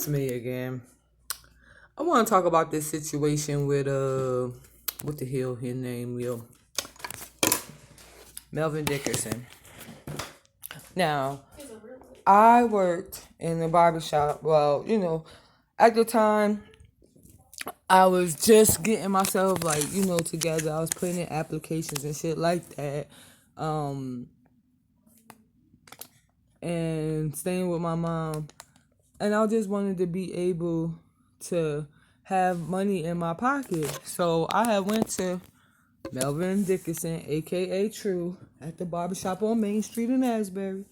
It's me again. I want to talk about this situation with what the hell his name will Melvin Dickerson. Now, I worked in the barbershop. Well, at the time I was just getting myself together. I was putting in applications and shit like that. Um, and staying with my mom. And I just wanted to be able to have money in my pocket. So I had went to Melvin Dickerson, aka True, at the barbershop on Main Street in Asbury.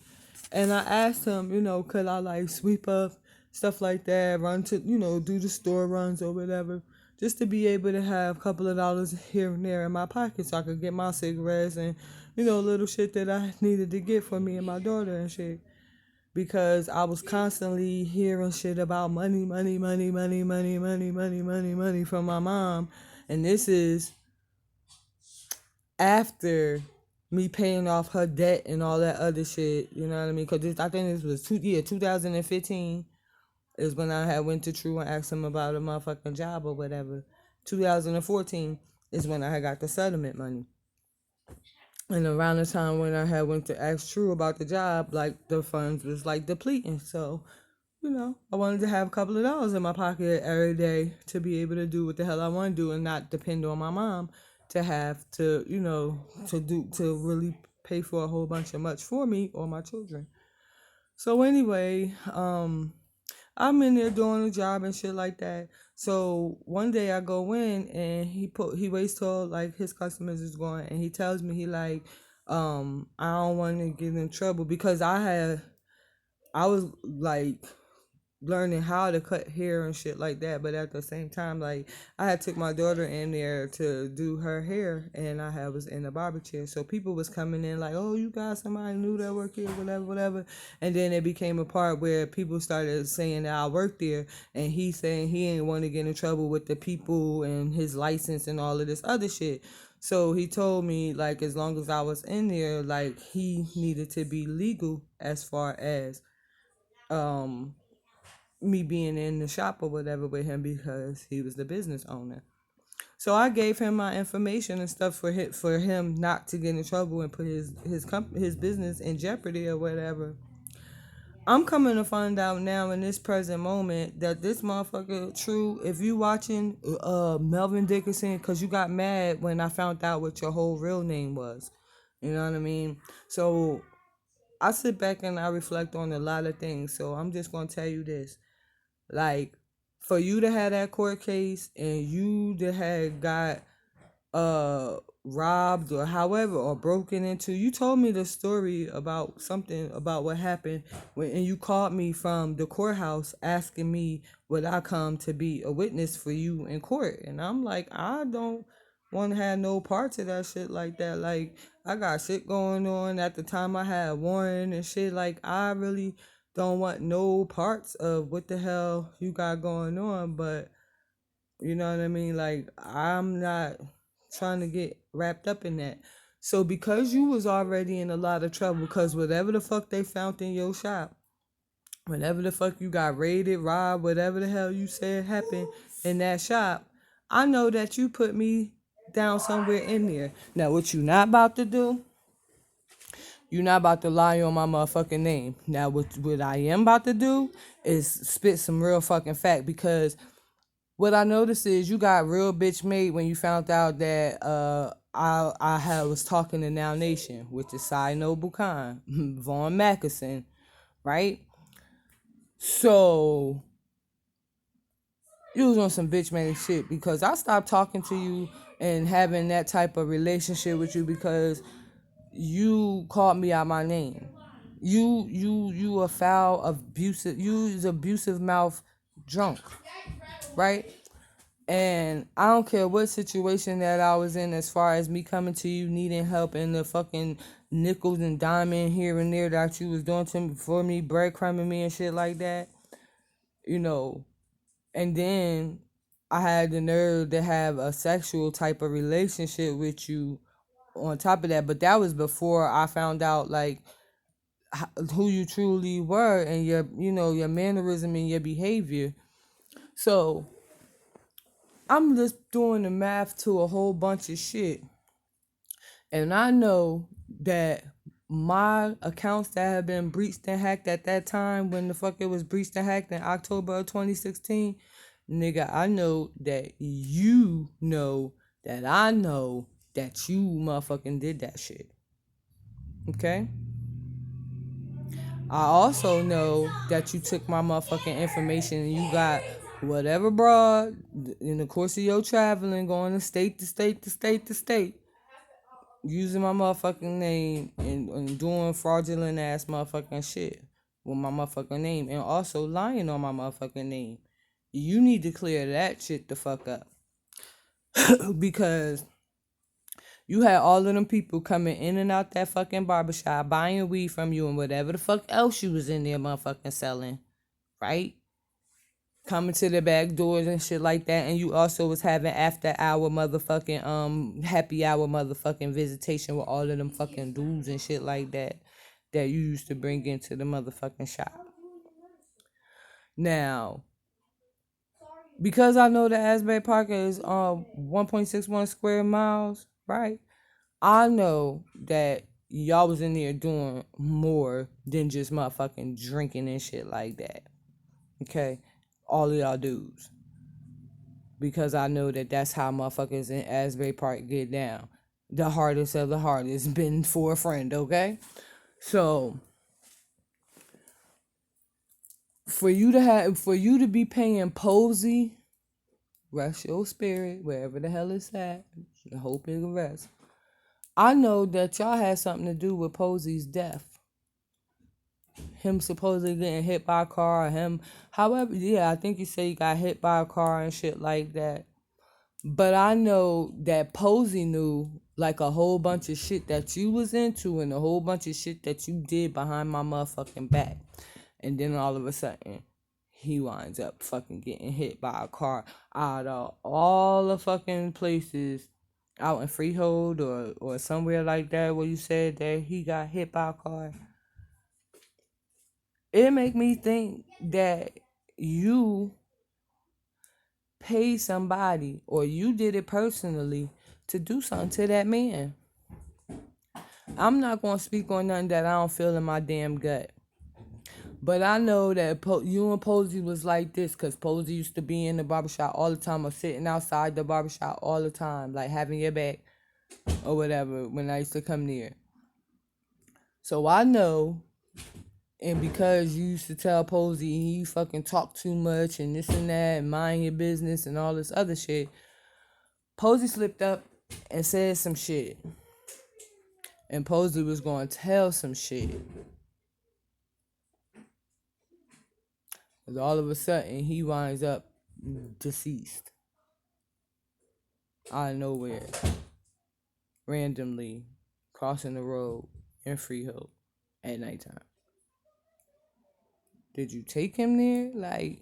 And I asked him, could I sweep up, stuff like that, run to, do the store runs or whatever, just to be able to have a couple of dollars here and there in my pocket so I could get my cigarettes and, little shit that I needed to get for me and my daughter and shit. Because I was constantly hearing shit about money, money, money, money, money, money, money, money, money from my mom. And this is after me paying off her debt and all that other shit. You know what I mean? Because I think this was 2015 is when I had went to True and asked him about a motherfucking job or whatever. 2014 is when I had got the settlement money. And around the time when I had went to ask True about the job, the funds was depleting. So, I wanted to have a couple of dollars in my pocket every day to be able to do what the hell I want to do and not depend on my mom to have to, to really pay for a whole bunch of much for me or my children. So anyway, I'm in there doing a job and shit like that. So one day I go in and he waits till his customers is going and he tells me I don't want to get in trouble because I was learning how to cut hair and shit like that, but at the same time I had took my daughter in there to do her hair and was in a barber chair, so people was coming in oh, you got somebody new that work here, whatever, and then it became a part where people started saying that I worked there and he saying he didn't want to get in trouble with the people and his license and all of this other shit. So he told me as long as I was in there, he needed to be legal as far as me being in the shop or whatever with him because he was the business owner. So I gave him my information and stuff for him not to get in trouble and put his business in jeopardy or whatever. I'm coming to find out now in this present moment that this motherfucker True, if you watching Melvin Dickerson, because you got mad when I found out what your whole real name was. You know what I mean? So I sit back and I reflect on a lot of things. So I'm just going to tell you this. For you to have that court case and you to have got robbed or however or broken into, you told me the story about something about what happened and you called me from the courthouse asking me would I come to be a witness for you in court, and I'm I don't want to have no parts of that shit like that. I got shit going on at the time. I had Warren and shit. I really don't want no parts of what the hell you got going on, but you know what I mean? I'm not trying to get wrapped up in that. So because you was already in a lot of trouble, because whatever the fuck they found in your shop, whatever the fuck you got raided, robbed, whatever the hell you said happened in that shop, I know that you put me down somewhere in there. Now, what you not about to do, you're not about to lie on my motherfucking name. Now, what I am about to do is spit some real fucking fact, because what I noticed is you got real bitch made when you found out that was talking to Now Nation, which is Cy Noble Khan, Vaughn Mackerson, right? So you was on some bitch made shit because I stopped talking to you and having that type of relationship with you because you called me out my name. You a foul, abusive, you's abusive mouth drunk, right? And I don't care what situation that I was in as far as me coming to you needing help and the fucking nickels and diamond here and there that you was doing to me for me, breadcrumbing me and shit like that, you know. And then I had the nerve to have a sexual type of relationship with you on top of that. But that was before I found out who you truly were and your, your mannerism and your behavior. So I'm just doing the math to a whole bunch of shit. And I know that my accounts that have been breached and hacked at that time, when the fuck it was breached and hacked in October of 2016, nigga, I know that you know that I know that you motherfucking did that shit. Okay? I also know that you took my motherfucking information and you got whatever broad in the course of your traveling, going to state to state to state to state, using my motherfucking name and doing fraudulent ass motherfucking shit with my motherfucking name and also lying on my motherfucking name. You need to clear that shit the fuck up. Because you had all of them people coming in and out that fucking barbershop, buying weed from you and whatever the fuck else you was in there motherfucking selling, right? Coming to the back doors and shit like that. And you also was having after hour motherfucking happy hour motherfucking visitation with all of them fucking dudes and shit like that you used to bring into the motherfucking shop. Now, because I know that Asbury Park is 1.61 square miles, right? I know that y'all was in there doing more than just motherfucking drinking and shit like that. Okay? All of y'all dudes. Because I know that that's how motherfuckers in Asbury Park get down. The hardest of the hardest been for a friend, okay? So for you to be paying Posey, rest your spirit, wherever the hell it's at, I hope it rests. I know that y'all had something to do with Posey's death. Him supposedly getting hit by a car, however, yeah, I think you say he got hit by a car and shit like that. But I know that Posey knew like a whole bunch of shit that you was into and a whole bunch of shit that you did behind my motherfucking back. And then all of a sudden, he winds up fucking getting hit by a car out of all the fucking places out in Freehold or somewhere like that where you said that he got hit by a car. It make me think that you pay somebody or you did it personally to do something to that man. I'm not going to speak on nothing that I don't feel in my damn gut. But I know that you and Posey was like this because Posey used to be in the barbershop all the time or sitting outside the barbershop all the time, like having your back or whatever when I used to come near. So I know, and because you used to tell Posey he fucking talk too much and this and that and mind your business and all this other shit, Posey slipped up and said some shit. And Posey was going to tell some shit. Because all of a sudden, he winds up deceased. Out of nowhere. Randomly. Crossing the road in Freehold at nighttime. Did you take him there? Like,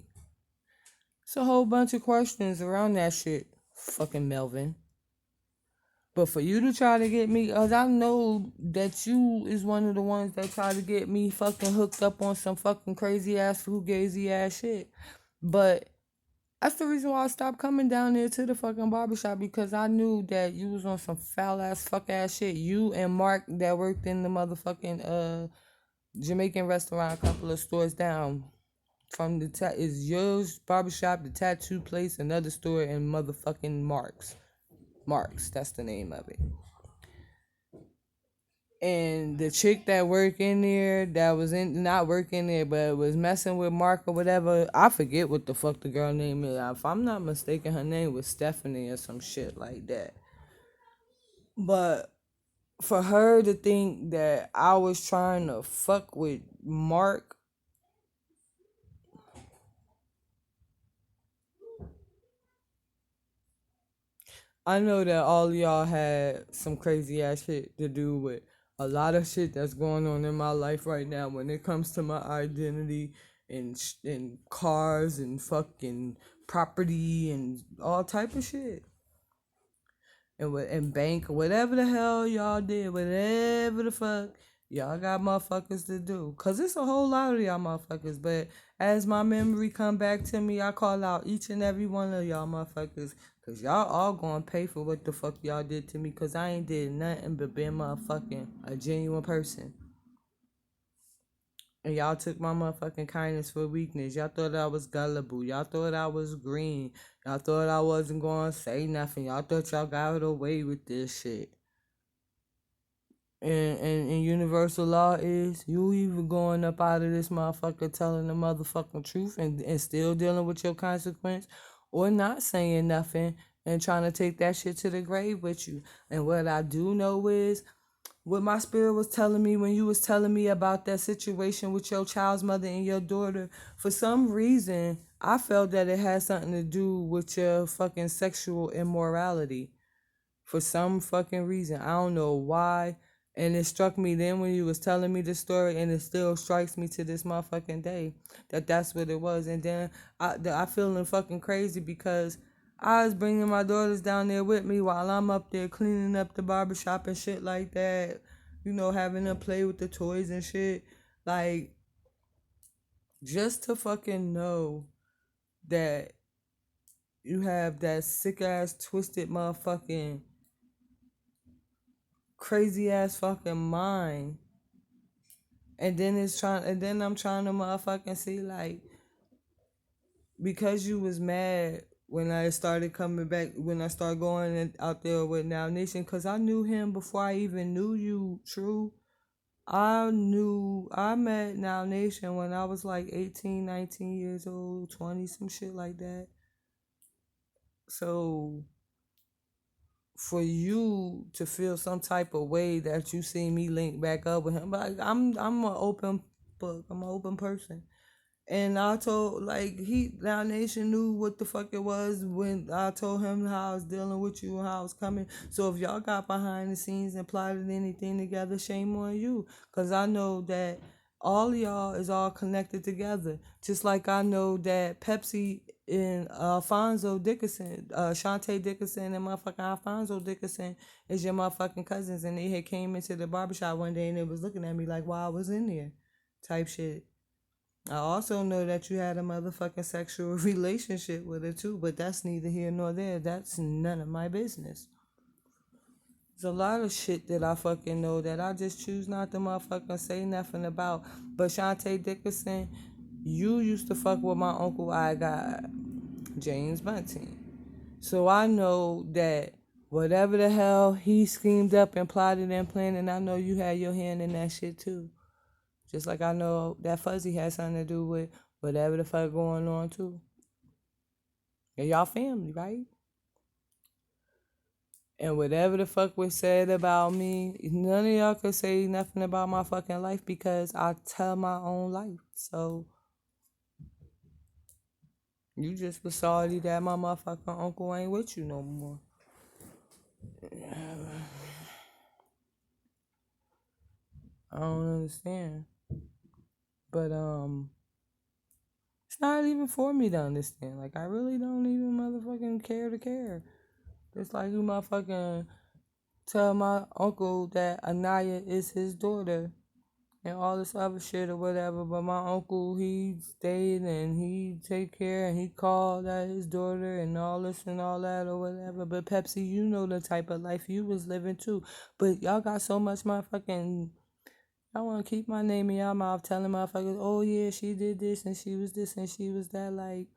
it's a whole bunch of questions around that shit. Fucking Melvin. But for you to try to get me, because I know that you is one of the ones that try to get me fucking hooked up on some fucking crazy ass fugazi ass shit. But that's the reason why I stopped coming down there to the fucking barbershop, because I knew that you was on some foul ass fuck ass shit. You and Mark that worked in the motherfucking Jamaican restaurant a couple of stores down from the is yours barbershop, the tattoo place, another store in motherfucking Marks, that's the name of it. And the chick that worked in there, that was not working there, but was messing with Mark or whatever. I forget what the fuck the girl name is. If I'm not mistaken, her name was Stephanie or some shit like that. But for her to think that I was trying to fuck with Mark, I know that all y'all had some crazy ass shit to do with a lot of shit that's going on in my life right now when it comes to my identity and cars and fucking property and all type of shit. And bank, whatever the hell y'all did, whatever the fuck Y'all got motherfuckers to do. Cause it's a whole lot of y'all motherfuckers. But as my memory come back to me, I call out each and every one of y'all motherfuckers. Cause y'all all gonna pay for what the fuck y'all did to me. Cause I ain't did nothing but been motherfucking a genuine person. And y'all took my motherfucking kindness for weakness. Y'all thought I was gullible. Y'all thought I was green. Y'all thought I wasn't gonna say nothing. Y'all thought y'all got away with this shit. And universal law is you even going up out of this motherfucker telling the motherfucking truth and still dealing with your consequence, or not saying nothing and trying to take that shit to the grave with you. And what I do know is what my spirit was telling me when you was telling me about that situation with your child's mother and your daughter. For some reason, I felt that it had something to do with your fucking sexual immorality. For some fucking reason. I don't know why. And it struck me then when you was telling me the story, and it still strikes me to this motherfucking day that that's what it was. And then I feeling fucking crazy because I was bringing my daughters down there with me while I'm up there cleaning up the barbershop and shit like that. You know, having them play with the toys and shit. Like, just to fucking know that you have that sick ass, twisted motherfucking crazy ass fucking mind. And then I'm trying to motherfucking see, like, because you was mad when I started coming back, when I started going out there with Now Nation, because I knew him before I even knew you, True. I met Now Nation when I was like 18, 19 years old, 20, some shit like that. So for you to feel some type of way that you see me link back up with him, but I'm an open book. I'm an open person. And I told, like, Now Nation knew what the fuck it was when I told him how I was dealing with you and how I was coming. So if y'all got behind the scenes and plotted anything together, shame on you. Because I know that all y'all is all connected together. Just like I know that Pepsi and Alfonso Dickerson, Shantae Dickerson and motherfucking Alfonso Dickerson is your motherfucking cousins. And they had came into the barbershop one day and they was looking at me like, why I was in there type shit. I also know that you had a motherfucking sexual relationship with her too, but that's neither here nor there. That's none of my business. There's a lot of shit that I fucking know that I just choose not to motherfucking say nothing about. But Shantae Dickerson, you used to fuck with my uncle I got, James Bunting. So I know that whatever the hell he schemed up and plotted and planned, and I know you had your hand in that shit too. Just like I know that Fuzzy has something to do with whatever the fuck going on too. And y'all family, right? And whatever the fuck was said about me, none of y'all could say nothing about my fucking life because I tell my own life. So you just was sorry that my motherfucking uncle ain't with you no more. I don't understand. But it's not even for me to understand. Like I really don't even motherfucking care to care. Just like you motherfucking tell my uncle that Anaya is his daughter and all this other shit or whatever. But my uncle, he stayed and he take care and he called at his daughter and all this and all that or whatever. But Pepsi, you know the type of life you was living too. But y'all got so much motherfucking. Y'all want to keep my name in y'all mouth telling motherfuckers, oh yeah, she did this and she was this and she was that. Like,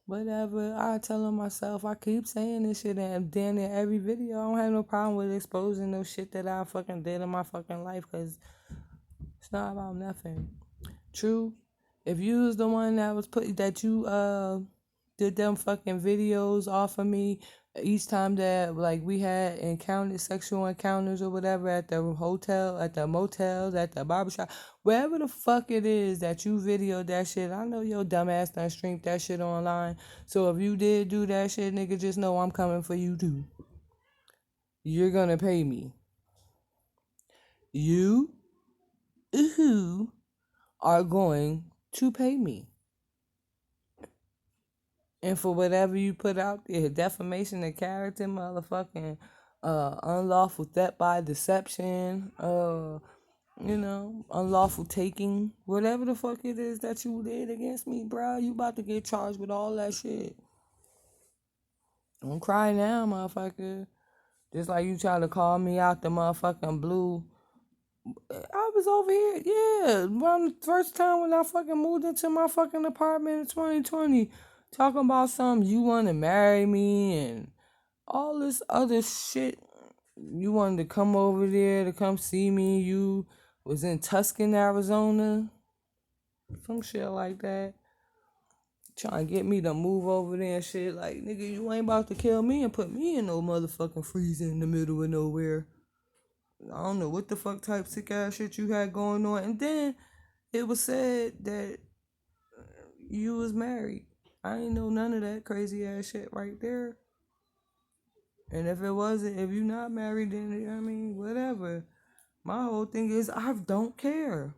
whatever. I tell them myself. I keep saying this shit and damn near every video. I don't have no problem with exposing no shit that I fucking did in my fucking life because it's not about nothing. True. If you was the one that was that you did them fucking videos off of me each time that like we had encountered sexual encounters or whatever at the hotel, at the motels, at the barbershop, wherever the fuck it is that you videoed that shit, I know your dumb ass done streamed that shit online. So if you did do that shit, nigga, just know I'm coming for you too. You're gonna pay me. You who are going to pay me. And for whatever you put out there, defamation of character, motherfucking unlawful theft by deception, unlawful taking, whatever the fuck it is that you did against me, bruh, you about to get charged with all that shit. Don't cry now, motherfucker. Just like you try to call me out the motherfucking blue. I was over here, yeah, around the first time when I fucking moved into my fucking apartment in 2020, talking about something, you want to marry me and all this other shit. You wanted to come over there to come see me. You was in Tuscan, Arizona, some shit like that. Trying to get me to move over there and shit. Like, nigga, you ain't about to kill me and put me in no motherfucking freezer in the middle of nowhere. I don't know what the fuck type sick ass shit you had going on. And then it was said that you was married. I ain't know none of that crazy ass shit right there. And if it wasn't, if you not married, then I mean, whatever. My whole thing is I don't care.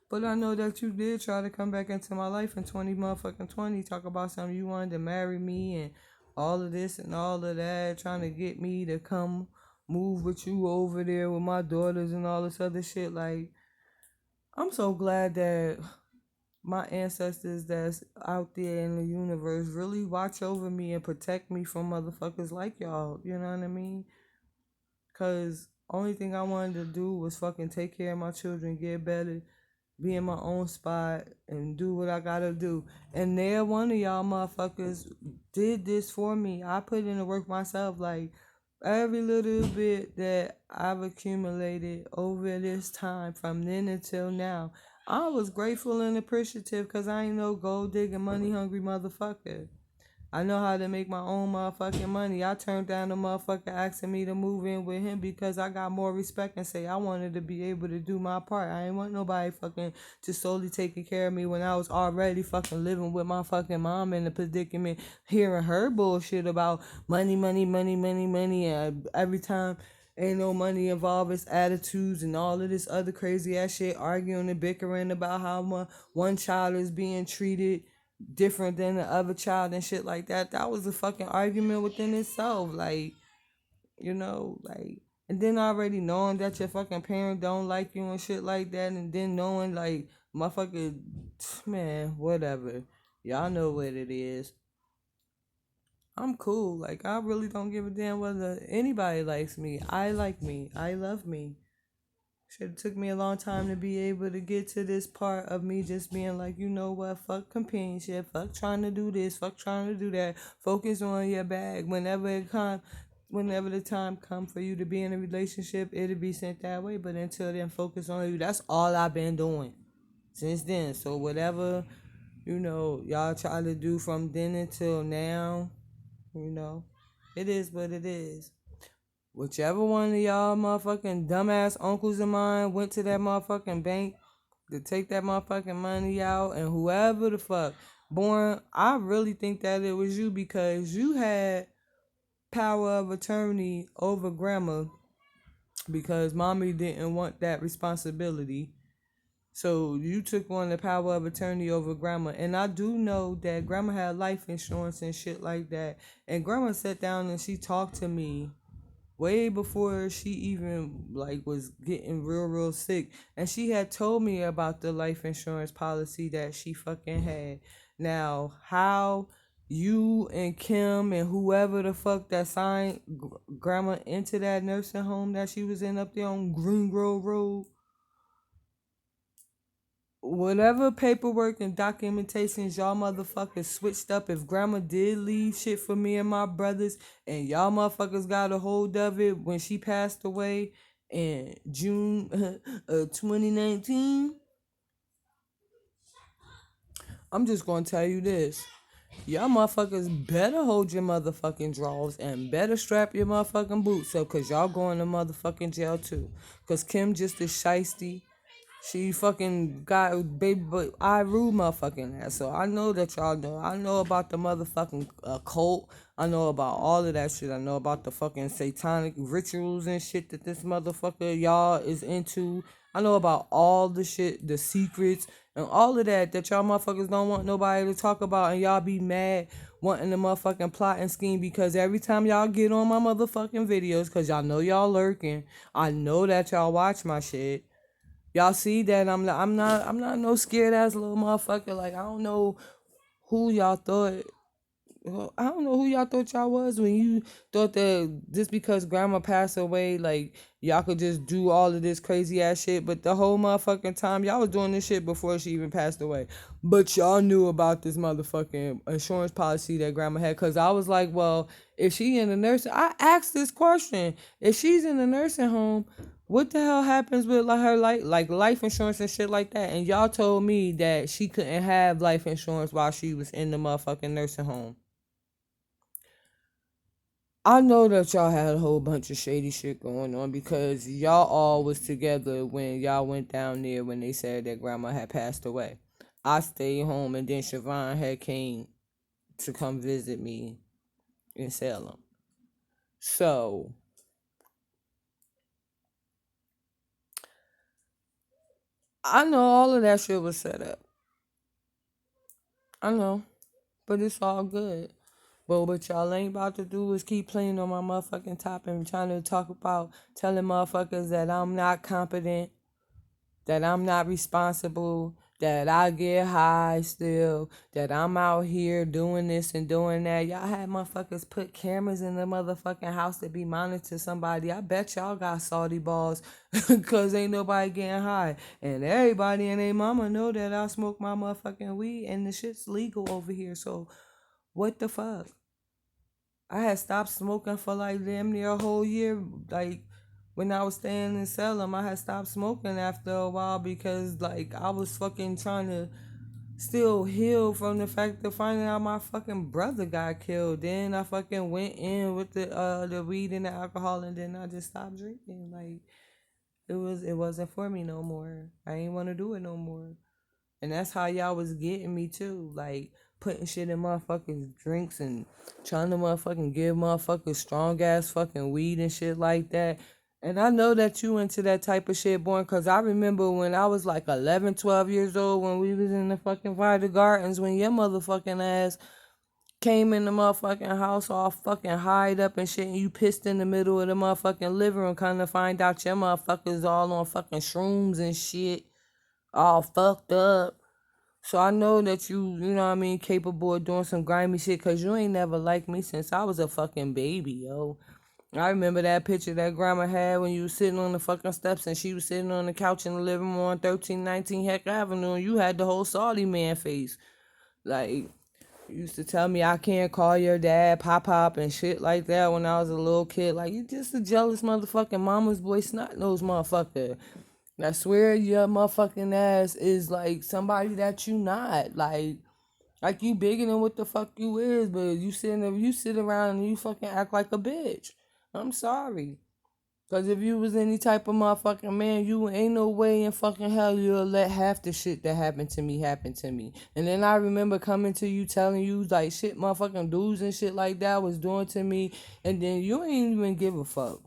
But I know that you did try to come back into my life in 20, talk about something you wanted to marry me and all of this and all of that, trying to get me to come move with you over there with my daughters and all this other shit. Like, I'm so glad that my ancestors that's out there in the universe really watch over me and protect me from motherfuckers like y'all. You know what I mean? Because only thing I wanted to do was fucking take care of my children, get better, be in my own spot, and do what I gotta do. And there, one of y'all motherfuckers did this for me. I put in the work myself. Like, every little bit that I've accumulated over this time, from then until now, I was grateful and appreciative because I ain't no gold digging, money hungry motherfucker. I know how to make my own motherfucking money. I turned down the motherfucker asking me to move in with him because I got more respect and say I wanted to be able to do my part. I ain't want nobody fucking to solely taking care of me when I was already fucking living with my fucking mom in the predicament, hearing her bullshit about money, money, money, money, money, and every time ain't no money involved, it's attitudes and all of this other crazy ass shit, arguing and bickering about how one child is being treated different than the other child and shit like that. That was a fucking argument within itself. Like, like, and then already knowing that your fucking parent don't like you and shit like that, and then knowing like motherfucker, man, whatever. Y'all know what it is. I'm cool. Like, I really don't give a damn whether anybody likes me. I like me. I love me. Should have took me a long time to be able to get to this part of me just being like, you know what, fuck companionship, fuck trying to do this, fuck trying to do that. Focus on your bag. Whenever the time come for you to be in a relationship, it'll be sent that way. But until then, focus on you. That's all I've been doing since then. So whatever, y'all try to do from then until now, it is what it is. Whichever one of y'all motherfucking dumbass uncles of mine went to that motherfucking bank to take that motherfucking money out, and whoever the fuck, born, I really think that it was you because you had power of attorney over grandma because mommy didn't want that responsibility. So you took on the power of attorney over grandma. And I do know that grandma had life insurance and shit like that. And grandma sat down and she talked to me way before she even like was getting real sick, and she had told me about the life insurance policy that she fucking had. Now, how you and Kim and whoever the fuck that signed grandma into that nursing home that she was in up there on Green Grove Road, whatever paperwork and documentations y'all motherfuckers switched up, if grandma did leave shit for me and my brothers and y'all motherfuckers got a hold of it when she passed away in June of 2019, I'm just gonna tell you this. Y'all motherfuckers better hold your motherfucking drawers and better strap your motherfucking boots up, cause y'all going to motherfucking jail too. Cause Kim just is shiesty. She fucking got baby but I rule motherfucking ass. So I know that y'all know. I know about the motherfucking cult. I know about all of that shit. I know about the fucking satanic rituals and shit that this motherfucker y'all is into. I know about all the shit, the secrets, and all of that y'all motherfuckers don't want nobody to talk about, and y'all be mad wanting the motherfucking plot and scheme because every time y'all get on my motherfucking videos, cause y'all know y'all lurking, I know that y'all watch my shit. Y'all see that I'm not no scared ass little motherfucker. Like I don't know who y'all thought. Well, I don't know who y'all thought y'all was when you thought that just because grandma passed away, like y'all could just do all of this crazy ass shit. But the whole motherfucking time y'all was doing this shit before she even passed away. But y'all knew about this motherfucking insurance policy that grandma had. Cause I was like, well, if she in the nursing, I asked this question. If she's in the nursing home, what the hell happens with like her like life insurance and shit like that? And y'all told me that she couldn't have life insurance while she was in the motherfucking nursing home. I know that y'all had a whole bunch of shady shit going on because y'all all was together when y'all went down there when they said that grandma had passed away. I stayed home and then Siobhan had came to come visit me in Salem. So I know all of that shit was set up. I know. But it's all good. But what y'all ain't about to do is keep playing on my motherfucking top and trying to talk about telling motherfuckers that I'm not competent, that I'm not responsible, that I get high still, that I'm out here doing this and doing that. Y'all had motherfuckers put cameras in the motherfucking house to be monitored somebody. I bet y'all got salty balls because ain't nobody getting high. And everybody and their mama know that I smoke my motherfucking weed and the shit's legal over here. So what the fuck? I had stopped smoking for like damn near a whole year. Like when I was staying in Salem, I had stopped smoking after a while because like I was fucking trying to still heal from the fact of finding out my fucking brother got killed. Then I fucking went in with the weed and the alcohol, and then I just stopped drinking. Like it wasn't for me no more. I ain't want to do it no more. And that's how y'all was getting me too. Like putting shit in motherfuckers' drinks and trying to motherfucking give motherfuckers strong ass fucking weed and shit like that. And I know that you into that type of shit, born, because I remember when I was like 11, 12 years old when we was in the fucking Vita Gardens when your motherfucking ass came in the motherfucking house all fucking hide up and shit and you pissed in the middle of the motherfucking living room kind of find out your motherfuckers all on fucking shrooms and shit all fucked up. So I know that you know what I mean, capable of doing some grimy shit because you ain't never liked me since I was a fucking baby, yo. I remember that picture that grandma had when you was sitting on the fucking steps and she was sitting on the couch in the living room on 1319 Heck Avenue and you had the whole salty man face. Like, you used to tell me I can't call your dad Pop and shit like that when I was a little kid. Like, you just a jealous motherfucking mama's boy snot nose motherfucker. I swear your motherfucking ass is like somebody that you not. Like you bigger than what the fuck you is, but you sit around and you fucking act like a bitch. I'm sorry. Cause if you was any type of motherfucking man, you ain't no way in fucking hell you'll let half the shit that happened to me happen to me. And then I remember coming to you telling you like shit motherfucking dudes and shit like that was doing to me, and then you ain't even give a fuck.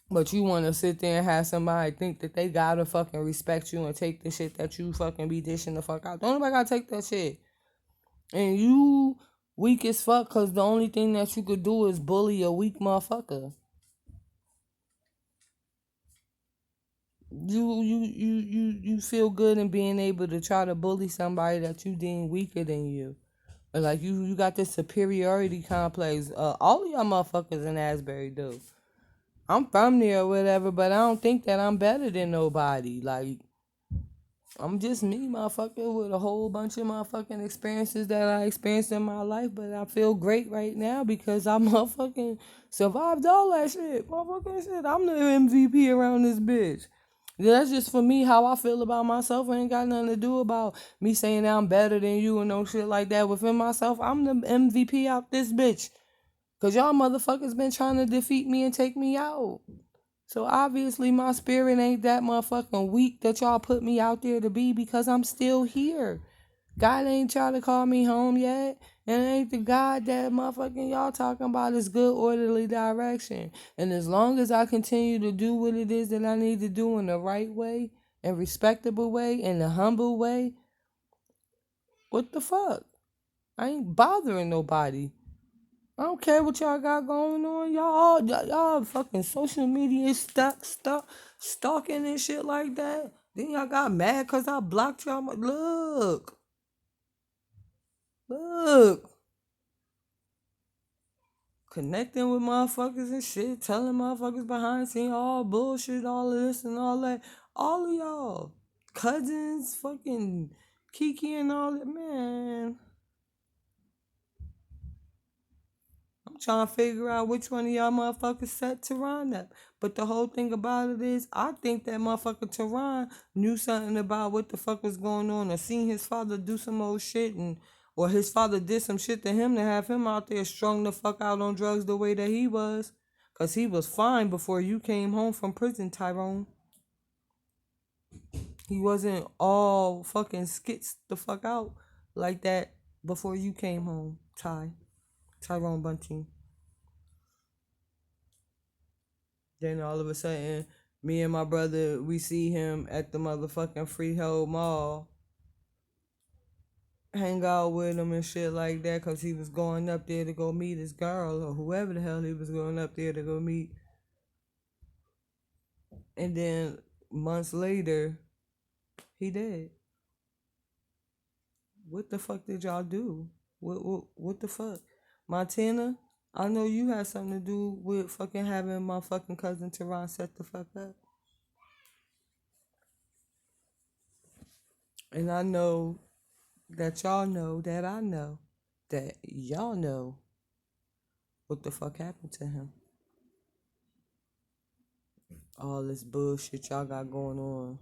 But you want to sit there and have somebody think that they gotta fucking respect you and take the shit that you fucking be dishing the fuck out. Don't nobody gotta take that shit. And you weak as fuck because the only thing that you could do is bully a weak motherfucker. You feel good in being able to try to bully somebody that you deem weaker than you. Like you got this superiority complex. All of y'all motherfuckers in Asbury do. I'm from there or whatever, but I don't think that I'm better than nobody. Like, I'm just me, motherfucker, with a whole bunch of motherfucking experiences that I experienced in my life, but I feel great right now because I motherfucking survived all that shit. Motherfucking shit. I'm the MVP around this bitch. That's just for me how I feel about myself. It ain't got nothing to do about me saying that I'm better than you and no shit like that. Within myself, I'm the MVP out this bitch. Cause y'all motherfuckers been trying to defeat me and take me out. So obviously my spirit ain't that motherfucking weak that y'all put me out there to be, because I'm still here. God ain't trying to call me home yet. And it ain't the God that motherfucking y'all talking about is good orderly direction. And as long as I continue to do what it is that I need to do in the right way and respectable way and the humble way, what the fuck? I ain't bothering nobody. I don't care what y'all got going on. Y'all fucking social media stalking and shit like that. Then y'all got mad because I blocked y'all. Look. Connecting with motherfuckers and shit. Telling motherfuckers behind the scenes all bullshit, all of this and all that. All of y'all. Cousins, fucking Kiki and all that. Man. I'm trying to figure out which one of y'all motherfuckers set Tehran up. But the whole thing about it is, I think that motherfucker Tehran knew something about what the fuck was going on, or seen his father do some old shit, or his father did some shit to him to have him out there strung the fuck out on drugs the way that he was. Cause he was fine before you came home from prison, Tyrone. He wasn't all fucking skits the fuck out like that before you came home, Tyrone Bunting. Then all of a sudden, me and my brother, we see him at the motherfucking Freehold Mall, hang out with him and shit like that, because he was going up there to go meet his girl, or whoever the hell he was going up there to go meet. And then months later, he dead. What the fuck did y'all do? What the fuck? Montana, I know you had something to do with fucking having my fucking cousin Teron set the fuck up. And I know that y'all know that I know that y'all know what the fuck happened to him. All this bullshit y'all got going on.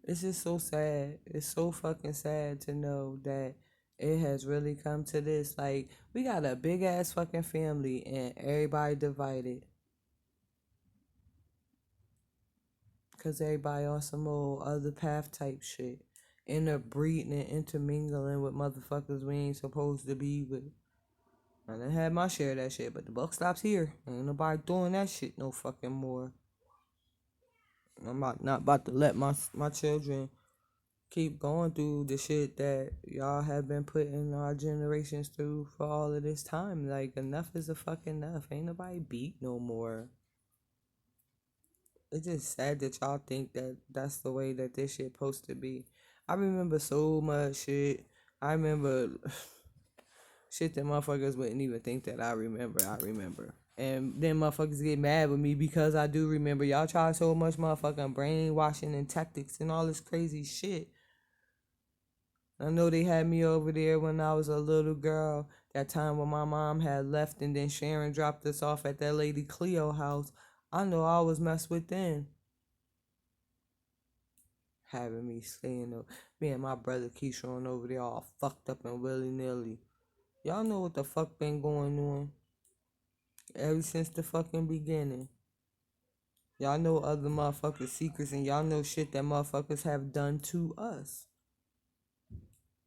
It's just so sad. It's so fucking sad to know that it has really come to this. Like, we got a big ass fucking family and everybody divided. Because everybody on some old other path type shit. End up breeding and intermingling with motherfuckers we ain't supposed to be with. I done had my share of that shit, but the buck stops here. Ain't nobody doing that shit no fucking more. Not about to let my children keep going through the shit that y'all have been putting our generations through for all of this time. Like, enough is a fucking enough. Ain't nobody beat no more. It's just sad that y'all think that that's the way that this shit supposed to be. I remember so much shit. I remember shit that motherfuckers wouldn't even think that I remember. And then motherfuckers get mad with me because I do remember. Y'all try so much motherfucking brainwashing and tactics and all this crazy shit. I know they had me over there when I was a little girl. That time when my mom had left and then Sharon dropped us off at that lady Cleo house. I know I was messed with then. Having me staying up. Me and my brother Keyshawn over there all fucked up and willy-nilly. Y'all know what the fuck been going on ever since the fucking beginning. Y'all know other motherfuckers' secrets, and y'all know shit that motherfuckers have done to us.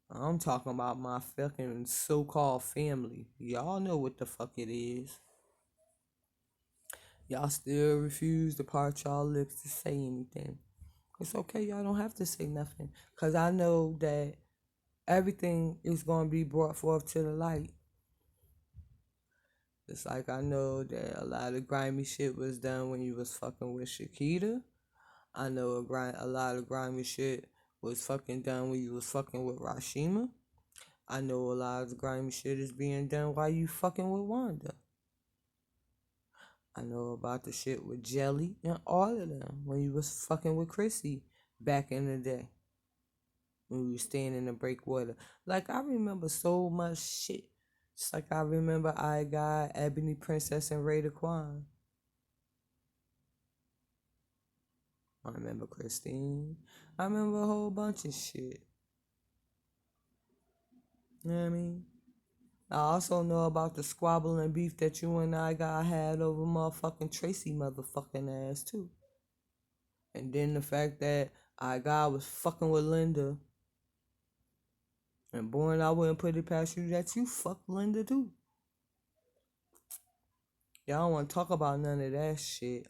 I'm talking about my fucking so-called family. Y'all know what the fuck it is. Y'all still refuse to part y'all lips to say anything. It's okay, y'all don't have to say nothing. Because I know that everything is going to be brought forth to the light. It's like I know that a lot of grimy shit was done when you was fucking with Shakita. I know a lot of grimy shit was fucking done when you was fucking with Rashima. I know a lot of grimy shit is being done while you fucking with Wanda. I know about the shit with Jelly and all of them when you was fucking with Chrissy back in the day. When we was staying in the breakwater. Like, I remember so much shit. Just like I remember I got Ebony Princess and Ray Daquan. I remember Christine. I remember a whole bunch of shit. You know what I mean? I also know about the squabble and beef that you and I got had over motherfucking Tracy motherfucking ass too. And then the fact that I God was fucking with Linda. And boy, I wouldn't put it past you that you fuck Linda too. Y'all don't want to talk about none of that shit.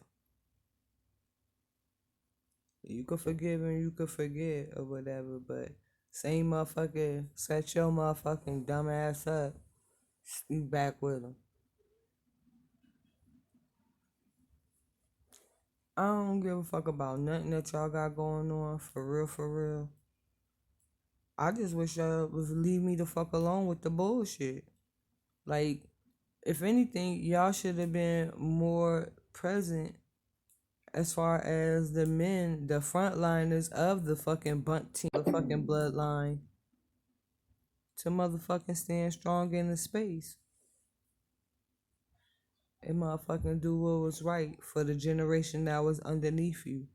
You could forgive and you could forget or whatever, but same motherfucker set your motherfucking dumb ass up. You back with him. I don't give a fuck about nothing that y'all got going on, for real, for real. I just wish y'all would leave me the fuck alone with the bullshit. Like, if anything, y'all should have been more present as far as the men, the frontliners of the fucking bunt team, the fucking bloodline, to motherfucking stand strong in the space and motherfucking do what was right for the generation that was underneath you.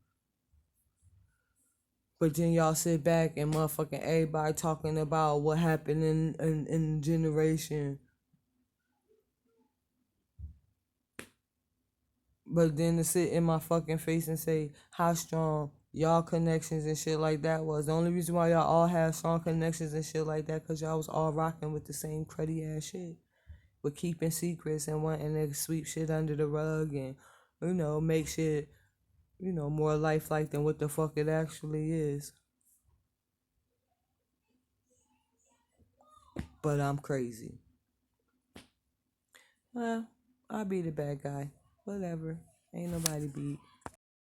But then y'all sit back and motherfucking everybody talking about what happened in generation. But then to sit in my fucking face and say how strong y'all connections and shit like that was. The only reason why y'all all had strong connections and shit like that because y'all was all rocking with the same cruddy ass shit. With keeping secrets and wanting to sweep shit under the rug and, make shit, more lifelike than what the fuck it actually is. But I'm crazy. Well, I'll be the bad guy. Whatever. Ain't nobody beat.